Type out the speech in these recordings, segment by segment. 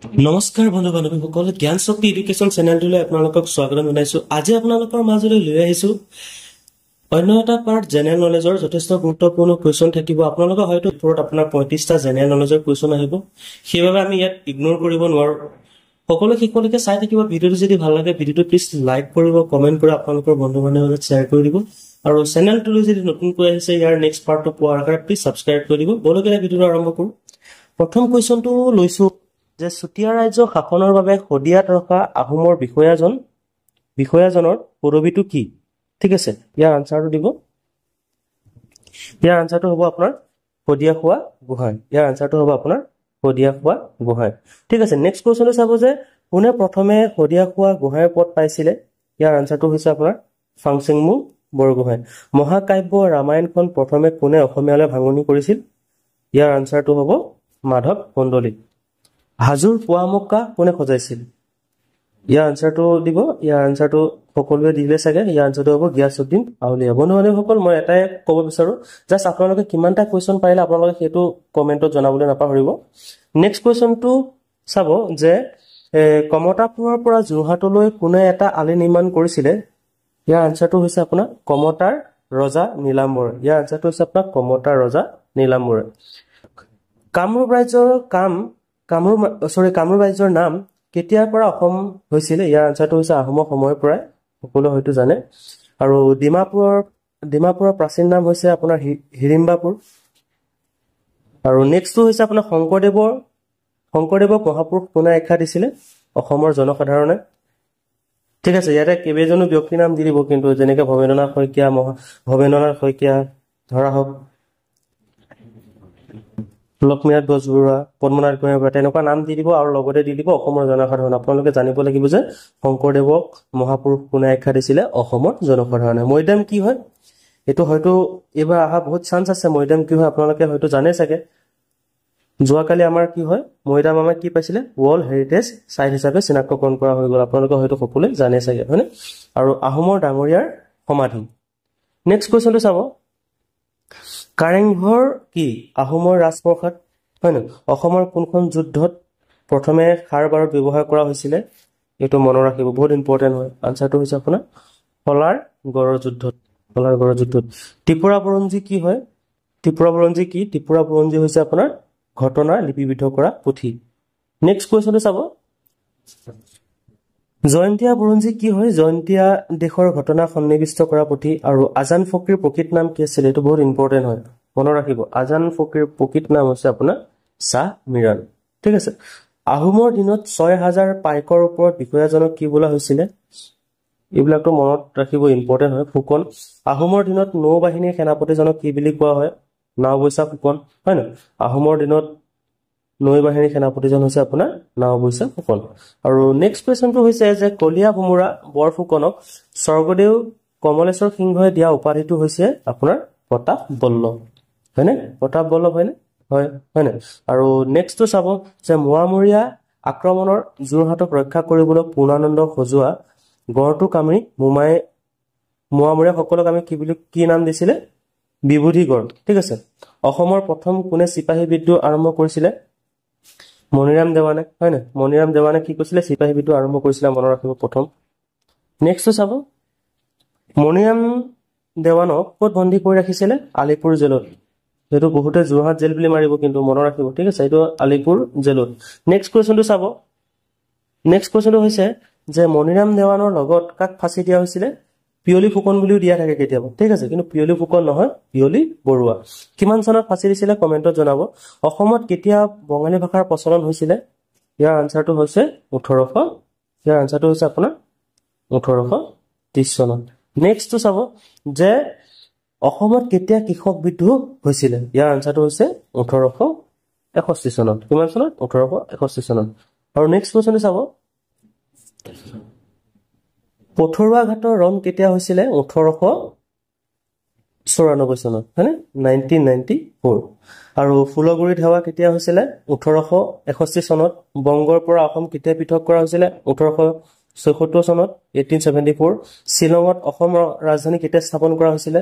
নমস্কাৰ বন্ধু বান্ধৱীসকল, জ্ঞান শক্তি এডুকেশ্যন চেনেলটোলৈ আপোনালোকক স্বাগতম জনাইছো। আজি আপোনালোকৰ মাজলৈ লৈ আহিছো অন্য এটা পাৰ্ট জেনেৰেল নলেজৰ যথেষ্ট গুৰুত্বপূৰ্ণ কুৱেশ্যন থাকিব। আপোনালোকৰ হয়তো ওপৰত আপোনাৰ 35টা জেনেৰেল নলেজৰ কুৱেশ্যন আহিব, সেইবাবে আমি ইয়াত ইগনোৰ কৰিব নোৱাৰো। সকলো শিক্ষকে চাই থাকিব। ভিডিঅ'টো যদি ভাল লাগে ভিডিঅ'টো প্লিজ লাইক কৰিব, কমেণ্ট কৰি আপোনালোকৰ বন্ধু বান্ধৱীৰ মাজত শ্বেয়াৰ কৰি দিব। আৰু চেনেলটোলৈ যদি নতুনকৈ আহিছে ইয়াৰ নেক্সট পাৰ্টটো পোৱাৰ কাৰণে প্লিজ ছাবস্ক্ৰাইব কৰি দিব। বলকেৰে ভিডিঅ'টো আৰম্ভ কৰোঁ। প্ৰথম কুৱেশ্যনটো লৈছো যে চুতীয়া ৰাজ্য শাসনৰ বাবে শদিয়াত ৰখা আহোমৰ বিষয়াজনৰ পদবীটো কি? ঠিক আছে, ইয়াৰ আনচাৰটো দিব। ইয়াৰ আনচাৰটো হ'ব আপোনাৰ শদিয়াখোৱা গোহাঁই। ইয়াৰ আনচাৰটো হ'ব আপোনাৰ শদিয়াখোৱা গোহাঁই। ঠিক আছে, নেক্সট কুৱেশ্যনটো চাব যে কোনে প্ৰথমে শদিয়াখোৱা গোহাঁইৰ পদ পাইছিলে? ইয়াৰ আনচাৰটো হৈছে আপোনাৰ ফাংচেংমু বৰগোহাঁই। মহাকাব্য ৰামায়ণখন প্ৰথমে কোনে অসমীয়ালৈ ভাঙনি কৰিছিল? ইয়াৰ আনচাৰটো হ'ব মাধৱ কন্দলী। হাজোৰ পুৱামক্কা কোনে সজাইছিল? ইয়াৰ আনচাৰটো দিব। ইয়াৰ আনচাৰটো সকলোৱে দিলে চাগে। ইয়াৰ আনচাৰটো হ'ব গিয়াছুদ্দিন আউলিয়া। বন্ধু বান্ধৱীসকল, মই এটাই ক'ব বিচাৰো, জাষ্ট আপোনালোকে কিমানটা কুৱেশ্যন পাৰিলে আপোনালোকে সেইটো কমেণ্টত জনাবলৈ নাপাহৰিব। নেক্সট কুৱেশ্যনটো চাব যে কমতাপুৰৰ পৰা যোৰহাটলৈ কোনে এটা আলি নিৰ্মাণ কৰিছিলে? ইয়াৰ আনচাৰটো হৈছে আপোনাৰ কমতাৰ ৰজা নীলাম্বৰ। ইয়াৰ আনচাৰটো হৈছে আপোনাৰ কমতাৰ ৰজা নীলাম্বৰ। কামৰূপ ৰাজ্যৰ নাম কেতিয়াৰ পৰা অসম হৈছিলে? ইয়াৰ আনচাৰটো হৈছে আহোমৰ সময়ৰ পৰাই, সকলোৱে হয়তো জানে। আৰু ডিমাপুৰৰ প্ৰাচীন নাম হৈছে আপোনাৰ হিৰিম্বাপুৰ। আৰু নেক্সটটো হৈছে আপোনাৰ শংকৰদেৱক মহাপুৰুষ কোনে আখ্যা দিছিলে? অসমৰ জনসাধাৰণে। ঠিক আছে, ইয়াতে কেইবাজনো ব্যক্তিৰ নাম দি দিব, কিন্তু যেনেকে ভৱেন্দ্ৰনাথ শইকীয়া ধৰা হওক, লক্ষ্মীনাথ বেজবৰুৱা, পদ্মনাথ গোহাঁই বৰুৱা, তেনেকুৱা নাম দি দিব আৰু লগতে দি দিব অসমৰ জনসাধাৰণ। আপোনালোকে জানিব লাগিব যে শংকৰদেৱক মহাপুৰুষ কোনে আখ্যা দিছিলে? অসমৰ জনসাধাৰণে। মৈদাম কি হয়? এইটো হয়তো এইবাৰ অহা বহুত চান্স আছে। মৈদাম কি হয় আপোনালোকে হয়তো জানে চাগে। যোৱাকালি আমাৰ কি হয়, মৈদাম আমাৰ কি পাইছিলে? ৱৰ্ল্ড হেৰিটেজ চাইট হিচাপে চিনাক্তকৰণ কৰা হৈ গ'ল। আপোনালোকে হয়তো সকলোৱে জানে চাগে, হয়নে? আৰু আহোমৰ ডাঙৰীয়াৰ সমাধি। নেক্সট কুৱেশ্যনটো চাব, কাৰেংঘৰ কি? আহোমৰ ৰাজপ্ৰসাদ, হয় ন? অসমৰ কোনখন যুদ্ধত প্ৰথমে খাৰ বাৰুদ ব্যৱহাৰ কৰা হৈছিলে? এইটো মনত ৰাখিব, বহুত ইম্পৰ্টেণ্ট হয়। আনচাৰটো হৈছে আপোনাৰ শলাৰ গড়ৰ যুদ্ধত। ত্ৰিপুৰা বুৰঞ্জী কি হয়? ত্ৰিপুৰা বুৰঞ্জী হৈছে আপোনাৰ ঘটনা লিপিবদ্ধ কৰা পুথি। নেক্সট কুৱেশ্যনটো চাব, জয়ন্তীয়া বুৰঞ্জী কি হয়? জয়ন্তীয়া দেশৰ ঘটনা সন্নিৱিষ্ট কৰা পুথি। আৰু আজান ফকীৰ প্ৰকৃত নাম কি আছিলে? এইটো বহুত ইম্পৰ্টেণ্ট হয়, মনত ৰাখিব। আজান ফকীৰ প্ৰকৃত নাম হৈছে আপোনাৰ শ্বাহ মিৰাণ। ঠিক আছে, আহোমৰ দিনত ৬,০০০ পাইকৰ ওপৰত বিষয়াজনক কি বোলা হৈছিলে? এইবিলাকতো মনত ৰাখিব, ইম্পৰ্টেণ্ট হয়। ফুকন। আহোমৰ দিনত নৌ বাহিনীৰ সেনাপতিজনক কি বুলি কোৱা হয়? নাওবৈচা ফুকন, হয় নহয়? আহোমৰ দিনত নৌ বাহিনীৰ সেনাপতিজন হৈছে আপোনাৰ নাওবৈচা ফুকন। আৰু নেক্সট কুৱেশ্যনটো হৈছে যে কলীয়া ভোমোৰা বৰফুকনক স্বৰ্গদেউ কমলেশ্বৰ সিংহই দিয়া উপাধিটো হৈছে আপোনাৰ প্ৰতাপ বল্লভ, হয়নে? প্ৰতাপ বল্লভ, হয়নে? হয়নে? আৰু নেক্সটটো চাব যে মোৱামৰীয়া আক্ৰমণৰ যোৰহাটক ৰক্ষা কৰিবলৈ পূৰ্ণানন্দ সজোৱা গড়টো কামৰি মোৱামৰীয়াসকলক আমি কি নাম দিছিলে? বিভূতিগড়। ঠিক আছে, অসমৰ প্ৰথম কোনে চিপাহী বিদ্ৰোহ আৰম্ভ কৰিছিলে? মণিৰাম দেৱানে, হয় নে? মণিৰাম দেৱানে কি কৈছিলে? চিপাহী বিদ্ৰোহ আৰম্ভ কৰিছিলে, মনত ৰাখিব প্ৰথম। নেক্সটটো চাব, মণিৰাম দেৱানক ক'ত বন্দী কৰি ৰাখিছিলে? আলিপুৰ জেলত। সেইটো বহুতে যোৰহাট জেল বুলি মাৰিব, কিন্তু মনত ৰাখিব, ঠিক আছে, এইটো আলিপুৰ জেলত। নেক্সট কুৱেশ্যনটো চাব, নেক্সট কুৱেশ্যনটো হৈছে যে মণিৰাম দেৱানৰ লগত কাক ফাঁচি দিয়া হৈছিলে? পিয়লি ফুকন বুলিও দিয়া থাকে কেতিয়াবা, ঠিক আছে, কিন্তু পিয়লি ফুকন নহয়, পিয়লি বৰুৱা। কিমান চনত ফাঁচি দিছিলে কমেণ্টত জনাব। অসমত কেতিয়া বঙালী ভাষাৰ প্ৰচলন হৈছিলে? ইয়াৰ আনচাৰটো হৈছে 1800। ইয়াৰ আনচাৰটো হৈছে আপোনাৰ 1830 চনত। নেক্সটটো চাব যে অসমত কেতিয়া কৃষক বিদ্ৰোহ হৈছিলে? ইয়াৰ আনচাৰটো হৈছে 1861 চনত। কিমান চনত? 1861 চনত। আৰু নেক্সট কুৱেশ্যনটো চাব, পথৰুৱা ঘাটৰ ৰণ কেতিয়া হৈছিলে? 1894 চনত, হয়নে? 1994। আৰু ফুলগুৰিত সেৱা কেতিয়া হৈছিলে? 1861 চনত। বংগৰ পৰা অসম কেতিয়া পৃথক কৰা হৈছিলে? 1874 চনত, 1874। শ্বিলঙত অসম ৰাজধানী কেতিয়া স্থাপন কৰা হৈছিলে?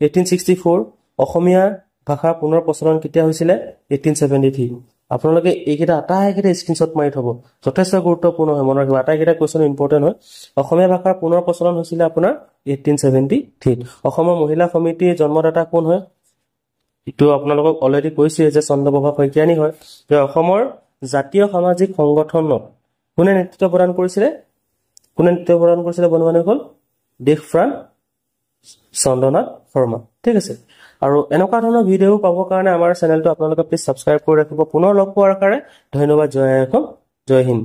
1864। অসমীয়া ভাষা পুনৰ প্ৰচলন কেতিয়া হৈছিলে? 1873। আপোনালোকে এইকেইটা আটাইকেইটা স্ক্ৰীনশ্বট মাৰি থ'ব যথেষ্ট গুৰুত্বপূৰ্ণ হয় মনত ৰাখিব আটাইকেইটা কুৱেশ্যন ইম্পৰ্টেণ্ট হয় অসমীয়া ভাষাৰ পুনৰ প্ৰচলন হৈছিলে আপোনাৰ 1873 অসমৰ মহিলা সমিতিৰ জন্মদাতা কোন হয় এইটো আপোনালোকক অলৰেডি কৈছে যে চন্দ্ৰপ্ৰভা শইকীয়ানী হয় যে অসমৰ জাতীয় সামাজিক সংগঠনত কোনে নেতৃত্ব প্ৰদান কৰিছিলে বন্ধু-বান্ধৱীসকল দেশপ্ৰাণ চন্দ্ৰনাথ শৰ্মা ঠিক আছে আৰু এনেকুৱা ধৰণৰ ভিডিঅ' পাবৰ কাৰণে আমাৰ চেনেলটো আপোনালোকে প্লিজ সাবস্ক্ৰাইব কৰি ৰাখিব পুনৰ লগ পোৱাৰ কাৰণে ধন্যবাদ জয় হিন্দ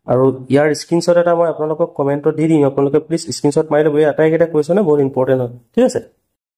আৰু ইয়াৰ স্ক্ৰীনশ্বট এটা মই আপোনালোকক কমেণ্টত দি দিম আপোনালোকে প্লিজ স্ক্ৰীনশ্বট মাৰি ল'ব এই আটাইকেইটা কুৱেশ্যনে বহুত ইম্পৰ্টেণ্ট হয় ঠিক আছে